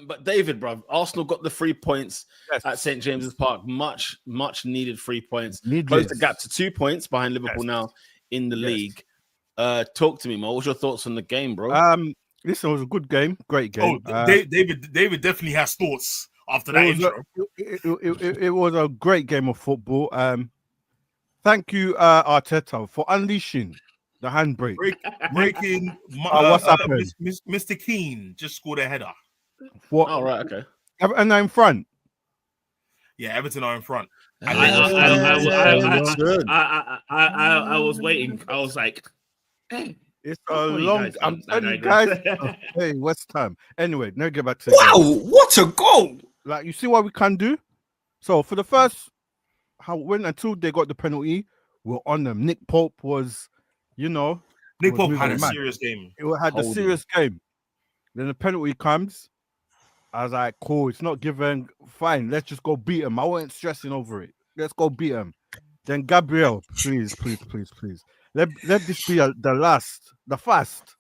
But David, bruv, Arsenal got the 3 points at St. James's Park. Much needed 3 points. Close the gap to 2 points behind Liverpool now in the league. Talk to me, Mo. What's your thoughts on the game, bro? Listen, it was a good game, great game. David definitely has thoughts after that intro. It was a great game of football. Thank you, Arteta, for unleashing the handbrake. Breaking. What's happened? Mr. Keane just scored a header. What? Oh, right, okay. And in front. Yeah, Everton are in front. I was waiting. I was like, it's a long. I'm telling you guys. Hey, West Ham. Anyway, now get back to the game. What a goal! Like, you see what we can do. So for the first, until they got the penalty, we're on them. Nick Pope was, Nick Pope had a serious game. It had a serious game. Then the penalty comes. I was like, cool, it's not given. Fine, let's just go beat him. I wasn't stressing over it. Let's go beat him. Then Gabriel, please. Let this be the first,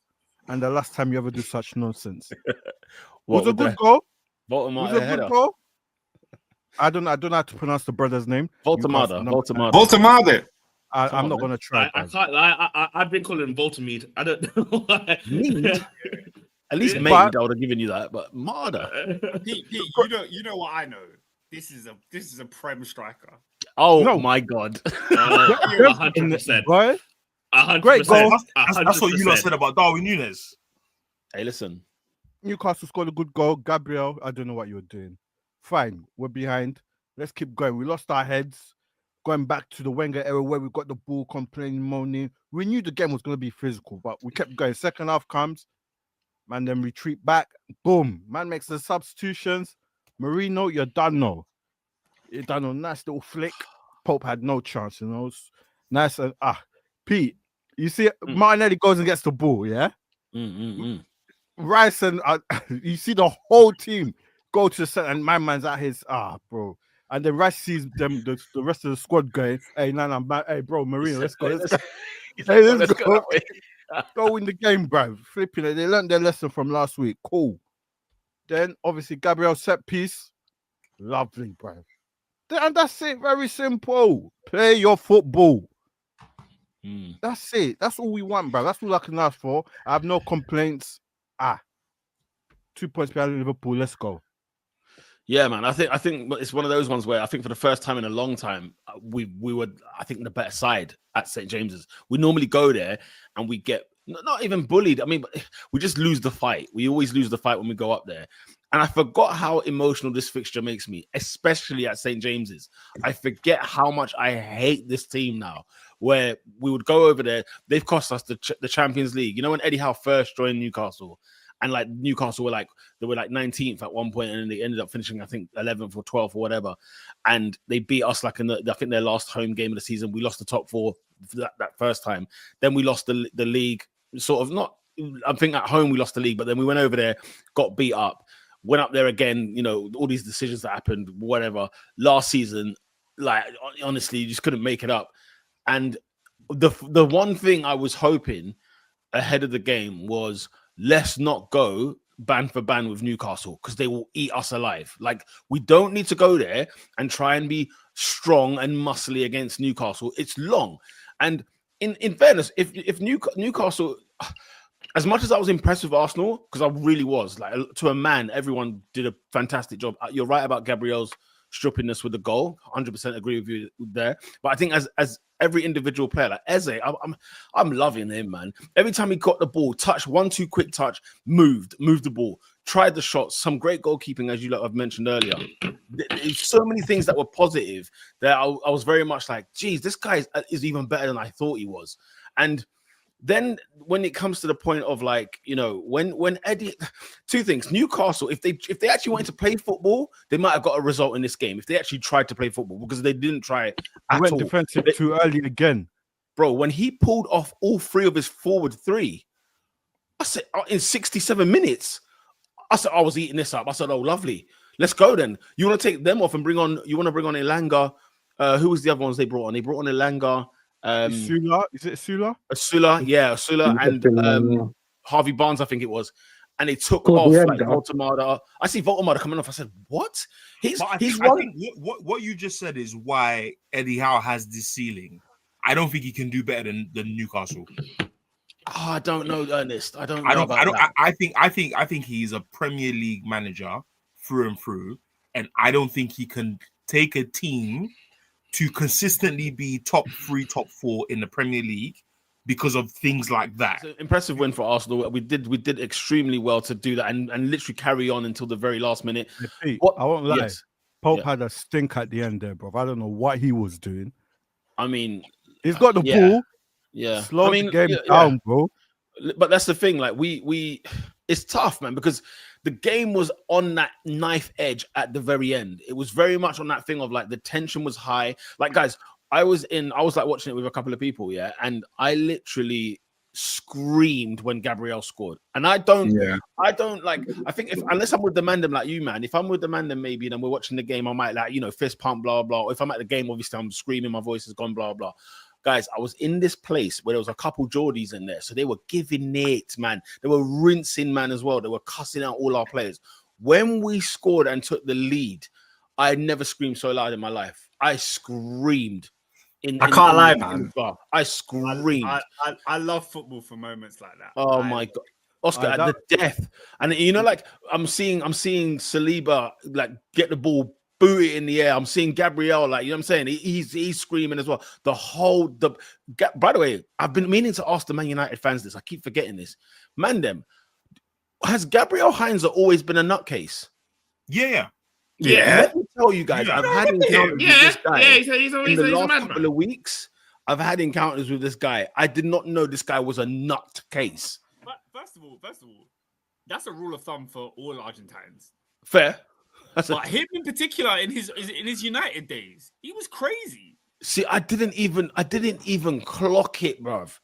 and the last time you ever do such nonsense. Was a good goal. Was a good goal. I don't know how to pronounce the brother's name. Voltemade. I'm not gonna try. I've been calling him Voltamede. I don't know why. At least maybe I would have given you that, but Marder. Pete, you know what I know. This is a Prem striker. Oh no. My God. 100%. Right? 100%. Great goal. That's what you lot said about Darwin Núñez. Hey, listen. Newcastle scored a good goal. Gabriel, I don't know what you were doing. Fine, we're behind. Let's keep going. We lost our heads. Going back to the Wenger era where we got the ball, complaining, moaning. We knew the game was going to be physical, but we kept going. Second half comes. Man, then retreat back. Boom. Man makes the substitutions. Marino, you're done now. You're done on nice little flick. Pope had no chance, Nice and Pete, you see Martinelli goes and gets the ball, yeah? Rice and you see the whole team go to the center, and my man's at his bro. And then Rice sees them, the rest of the squad going, hey, hey, bro, Marino, let's go. Hey, let's go. Go win the game, bro. Flipping it. They learned their lesson from last week. Cool. Then, obviously, Gabriel set piece. Lovely, bro. And that's it. Very simple. Play your football. That's it. That's all we want, bro. That's all I can ask for. I have no complaints. 2 points behind Liverpool. Let's go. Yeah, man. I think it's one of those ones where I think for the first time in a long time, we were, I think, the better side at St. James's. We normally go there and we get not even bullied. I mean, we just lose the fight. We always lose the fight when we go up there. And I forgot how emotional this fixture makes me, especially at St. James's. I forget how much I hate this team now, where we would go over there. They've cost us the Champions League. You know, when Eddie Howe first joined Newcastle, and like Newcastle were like 19th at one point, and then they ended up finishing, I think, 11th or 12th or whatever. And they beat us like in I think their last home game of the season. We lost the top four that first time. Then we lost the league. Sort of not. I think at home we lost the league, but then we went over there, got beat up, went up there again. You know, all these decisions that happened, whatever. Last season, like honestly, you just couldn't make it up. And the one thing I was hoping ahead of the game was, let's not go band for band with Newcastle because they will eat us alive. Like, we don't need to go there and try and be strong and muscly against Newcastle. It's long. And in fairness, if Newcastle, as much as I was impressed with Arsenal, because I really was, like, to a man, everyone did a fantastic job. You're right about Gabriel's strippiness with the goal. 100% agree with you there. But I think as every individual player, like Eze, I'm loving him, man. Every time he got the ball, touch, 1-2 quick touch, moved the ball, tried the shots, some great goalkeeping, as you have mentioned earlier. There's so many things that were positive that I was very much like, geez, this guy is even better than I thought he was. And then when it comes to the point of, like, you know, when Eddie, two things. Newcastle, if they actually wanted to play football, they might have got a result in this game if they actually tried to play football, because they didn't try it at all. Defensive too early again, bro. When he pulled off all three of his forward three, I said in 67 minutes, I said I was eating this up. I said, oh, lovely, let's go then. You want to take them off and bring on Elanga? Who was the other ones they brought on? They brought on Elanga. Sula, is it Sula? Sula, yeah, Sula, and Harvey Barnes, I think it was. and they took Towards off the end, like though. Voltemada. I see Voltemada coming off. I said, what? He's But I think what you just said is why Eddie Howe has this ceiling. I don't think he can do better than Newcastle. Oh, I don't know, Ernest. I don't know about that. I think he's a Premier League manager through and through, and I don't think he can take a team to consistently be top 3, top 4 in the Premier League because of things like that. It's an impressive win for Arsenal. We did extremely well to do that and literally carry on until the very last minute. Pete, What- I won't lie. Yes. Pope Yeah. had a stink at the end there, bro. I don't know what he was doing. I mean, He's got the yeah. ball. yeah. Slow I mean, the game yeah. down, bro. But that's the thing. Like we, it's tough, man, because the game was on that knife edge at the very end. It was very much on that thing of like the tension was high. Like, guys, I was like watching it with a couple of people, yeah, and I literally screamed when Gabriel scored. And I don't like. I think unless I'm with the Mandem like you, man. If I'm with the Mandem, maybe, and we're watching the game, I might like fist pump, blah blah. If I'm at the game, obviously I'm screaming, my voice is gone, blah blah. Guys, I was in this place where there was a couple Geordies in there, so they were giving it, man. They were rinsing, man, as well. They were cussing out all our players. When we scored and took the lead, I had never screamed so loud in my life. I screamed. I can't lie, man. I screamed. I love football for moments like that. Oh my god, Oscar at the death, and like I'm seeing Saliba like get the ball, boot it in the air. I'm seeing Gabriel, like, you know what I'm saying? He's screaming as well. By the way, I've been meaning to ask the Man United fans this. I keep forgetting this. Mandem, has Gabriel Heinze always been a nutcase? Yeah. Let me tell you guys, I've had encounters with this guy. He's in the last couple of weeks. I've had encounters with this guy. I did not know this guy was a nutcase. But first of all, that's a rule of thumb for all Argentines. Fair. But him in particular, in his United days, he was crazy. See, I didn't even clock it, bruv.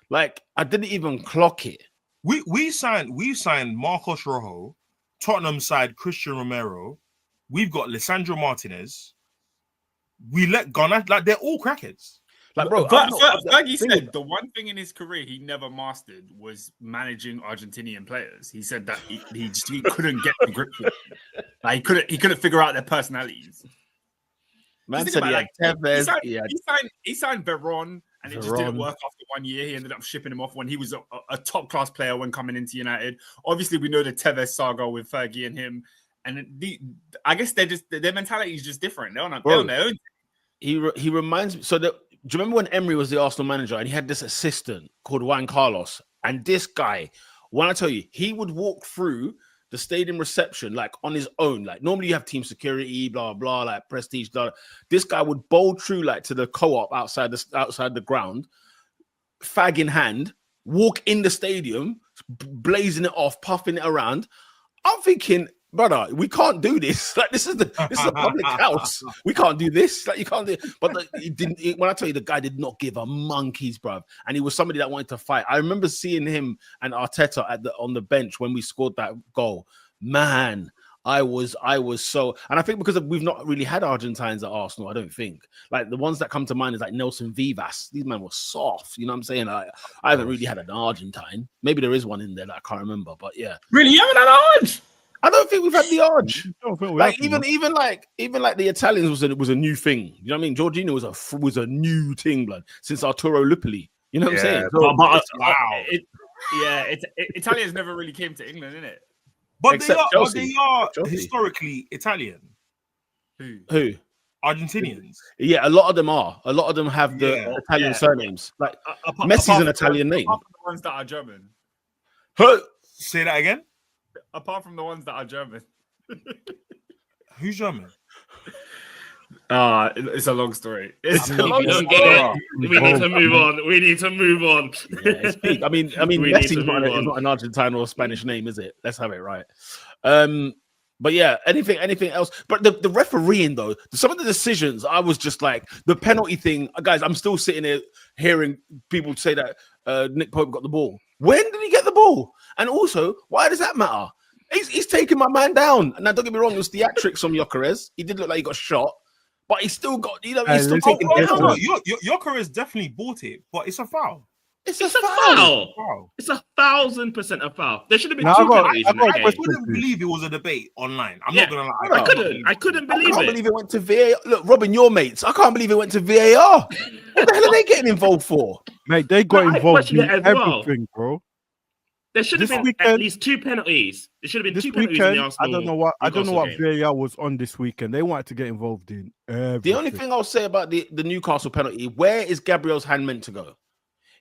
Like, I didn't even clock it. We signed Marcos Rojo, Tottenham side Christian Romero. We've got Lisandro Martinez. We let Ghana, like, they're all crackheads. Like, bro, Fergie said the one thing in his career he never mastered was managing Argentinian players. He said that he couldn't get the grip with them. Like, he couldn't figure out their personalities. Man said Tevez. He signed Veron, and it just didn't work after 1 year. He ended up shipping him off when he was a top class player when coming into United. Obviously, we know the Tevez saga with Fergie and him, and I guess their mentality is just different. They're on their own. He reminds me. So do you remember when Emery was the Arsenal manager and he had this assistant called Juan Carlos? And this guy, when I tell you, he would walk through the stadium reception like on his own. Like, normally you have team security, blah blah, like prestige. Blah. This guy would bowl through like to the co-op outside the ground, fag in hand, walk in the stadium, blazing it off, puffing it around. I'm thinking, brother, we can't do this. Like, this is a public house. We can't do this. Like, you can't do it. But when I tell you, the guy did not give a monkey's, bruv. And he was somebody that wanted to fight. I remember seeing him and Arteta on the bench when we scored that goal. Man, I was so, and I think because we've not really had Argentines at Arsenal, I don't think. Like, the ones that come to mind is like Nelson Vivas. These men were soft. You know what I'm saying? I haven't really had an Argentine. Maybe there is one in there that I can't remember. But yeah. Really, you haven't had Arge? I don't think we've had the Arge. Like, even even like the Italians was a new thing. You know what I mean? Jorginho was a new thing, blood, since Arturo Lupoli. You know what I'm saying? So, Wow. Italians never really came to England, innit? But Except they are Chelsea. historically Italian. Who? Argentinians. Yeah, a lot of them are. A lot of them have the Italian surnames. Like, Messi's an Italian name. Apart from the ones that are German. Who? Say that again. Apart from the ones that are German. Who's German? It's a long story. It's a long story. We need to move on. We need to move on. Yeah, it's big. I mean, We Messi's need to not move on. an Argentine or a Spanish name, is it? Let's have it right. But yeah, anything else? But the refereeing, though, some of the decisions, I was just like, the penalty thing, guys. I'm still sitting here hearing people say that Nick Pope got the ball. When did he get the ball? And also, why does that matter? He's taking my man down. And now, don't get me wrong, it was theatrics from Gyökeres. He did look like he got shot, but he still got, he's still taking No, Gyökeres definitely bought it, but it's a foul. It's It's a a foul. foul. Wow. It's 1,000% a foul. There should have been Now, two I got- penalties I in got that a game. question. I couldn't believe it was a debate online. I'm Yeah. not gonna lie. I couldn't I believe can't it. believe it went to VAR. Look, Robin, your mates. I can't believe it went to VAR. What the hell are they getting involved for? Mate, they got No, I involved question in it as well. everything, bro. There should have This been weekend- at least two penalties. There should have been This two penalties in weekend, the I Arsenal. don't know what Newcastle game. VAR was on this weekend. They wanted to get involved in everything. The only thing I'll say about the Newcastle penalty, where is Gabriel's hand meant to go?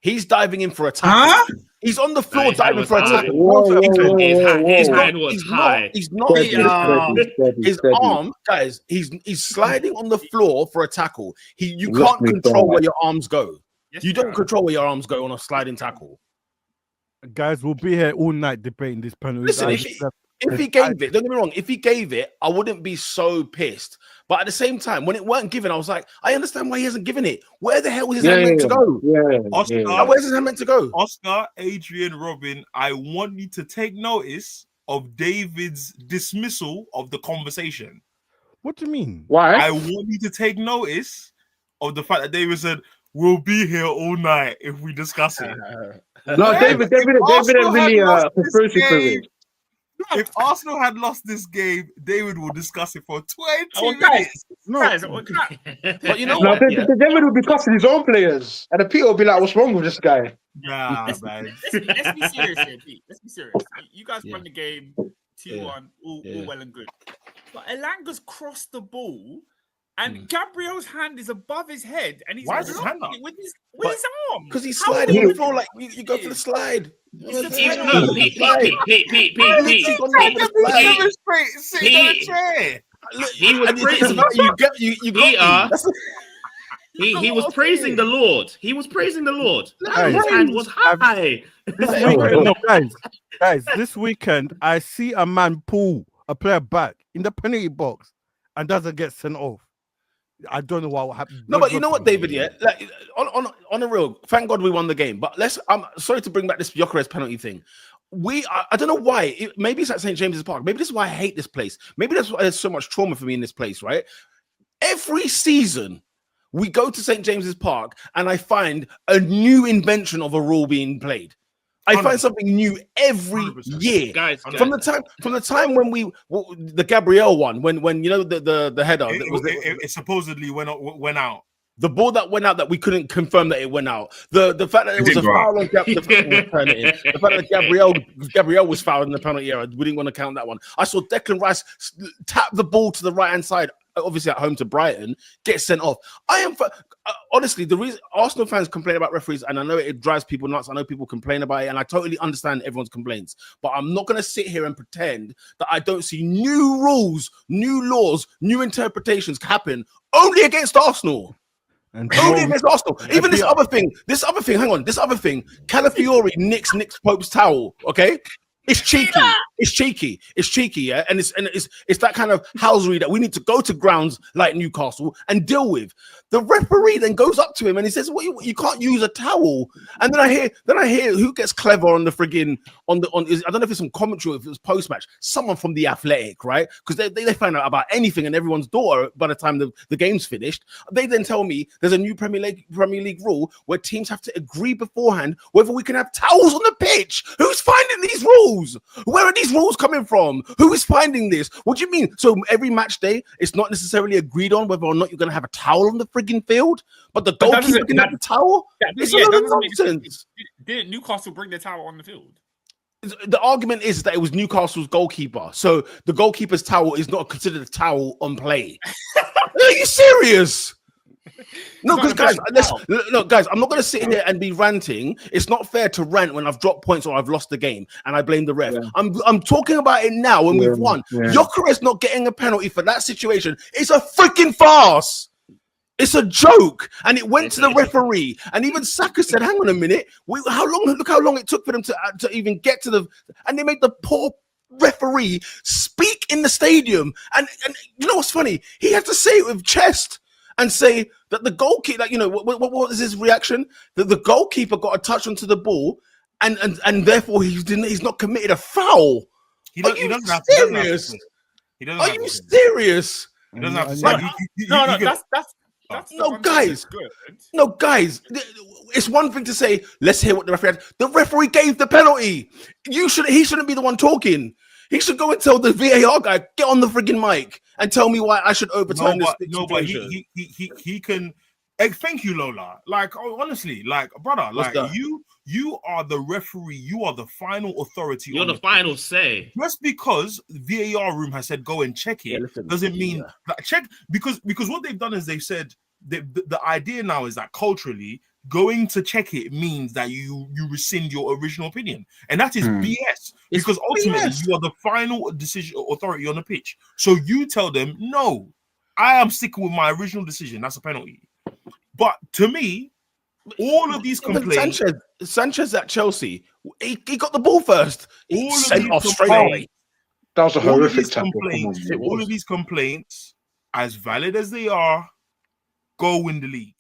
He's diving in for a tackle. Huh? He's on the floor his hand diving was for a high. tackle. Whoa, His whoa. hand was He's high. not. His Steady. arm, guys. He's sliding on the floor for a tackle. You Lost can't me control there. where your arms go. Yes, You don't control where your arms go on a sliding tackle. Guys, we'll be here all night debating this penalty. Listen, if he gave it, don't get me wrong, if he gave it, I wouldn't be so pissed. But at the same time, when it weren't given, I was like, I understand why he hasn't given it. Where the hell is his hand meant to go? Oscar, Now, where's his hand meant to go? Oscar, Adrian, Robin, I want you to take notice of David's dismissal of the conversation. What do you mean? Why? I want you to take notice of the fact that David said, we'll be here all night if we discuss it. No, David didn't really conspiracy theory. If Arsenal had lost this game, David will discuss it for 20 Oh, minutes. Guys, But you know No, what? David will be cussing his own players, and the Peter will be like, "What's wrong with this guy?" Yeah, man. let's be serious here, Pete. Let's be serious. You guys Yeah. won the game 2-1, all well and good. But Elanga's crossed the ball, and Gabriel's hand is above his head, and he's Why is his hand blocking up? it with his But- arm. Because he's How sliding on is the it? floor like you go for the slide. Pete. Pete, demonstrate sitting on a chair. He was And it's praising. about you got me. That's He was praising the Lord. He was praising the Lord. Guys, His hand was high. This weekend, no, guys, this weekend, I see a man pull a player back in the penalty box and doesn't get sent off. I don't know what happened. No, but you know what, David? Yeah, like on a real. Thank God we won the game. But I'm sorry to bring back this Gyökeres penalty thing. I don't know why. Maybe it's at St. James's Park. Maybe this is why I hate this place. Maybe that's why there's so much trauma for me in this place. Right? Every season we go to St. James's Park and I find a new invention of a rule being played. I find something new every 100%. year. Guys, From the time when the Gabriel one, when you know the header, It supposedly went out. the ball that went out that we couldn't confirm that it went out. The fact that it was a foul on the fact that Gabriel was fouled in the penalty area, we didn't want to count that one. I saw Declan Rice tap the ball to the right hand side, obviously at home to Brighton, get sent off. Honestly, the reason Arsenal fans complain about referees, and I know it drives people nuts. I know people complain about it, and I totally understand everyone's complaints. But I'm not going to sit here and pretend that I don't see new rules, new laws, new interpretations happen only against Arsenal. And Only against Arsenal. Even this other thing. Hang on. This other thing. Calafiori nicks Pope's towel. Okay. It's cheeky. Yeah, and it's that kind of housery that we need to go to grounds like Newcastle and deal with. The referee then goes up to him and he says, "Well, you can't use a towel." And then I hear who gets clever on the friggin' I don't know if it's some commentary or if it was post match. Someone from the Athletic, right? Because they find out about anything and everyone's door by the time the game's finished. They then tell me there's a new Premier League rule where teams have to agree beforehand whether we can have towels on the pitch. Who's finding these rules? Where are these rules coming from? Who is finding this? What do you mean? So every match day, it's not necessarily agreed on whether or not you're going to have a towel on the frigging field, but the goalkeeper can have the towel? It's a lot of nonsense. Didn't Newcastle bring their towel on the field? The argument is that it was Newcastle's goalkeeper, so the goalkeeper's towel is not considered a towel on play. Are you serious? No, because guys, guys, I'm not going to sit here and be ranting. It's not fair to rant when I've dropped points or I've lost the game and I blame the ref. Yeah. I'm talking about it now when we've won. Yeah. Gyökeres not getting a penalty for that situation is a freaking farce. It's a joke, and it went to the referee. And even Saka said, "Hang on a minute, look how long it took for them to even get to the." And they made the poor referee speak in the stadium. And you know what's funny? He had to say it with chest. And say that the goalkeeper, like, you know, what was his reaction? That the goalkeeper got a touch onto the ball, and therefore he's not committed a foul. Are you serious? He doesn't have Are you serious? He doesn't have to. No, that's That's the No, one guys. that's good. No, guys, it's one thing to say, let's hear what the referee had. The referee gave the penalty. He shouldn't be the one talking. He should go and tell the VAR guy, get on the frigging mic and tell me why I should overturn this situation. He can. Thank you, Lola. Like, honestly, like, brother, What's like that? you are the referee. You are the final authority. You're on the final say. Just because VAR room has said go and check it doesn't mean that check because what they've done is they've said the idea now is that culturally going to check it means that you rescind your original opinion, and that is BS. Because ultimately you are the final decision authority on the pitch. So you tell them, no, I am sticking with my original decision. That's a penalty. But to me, all of these complaints. Sanchez at Chelsea, he got the ball first. He All of sent these off straight away. That was a all of horrific these tackle. complaints, It all was. of these complaints, as valid as they are, go win the league.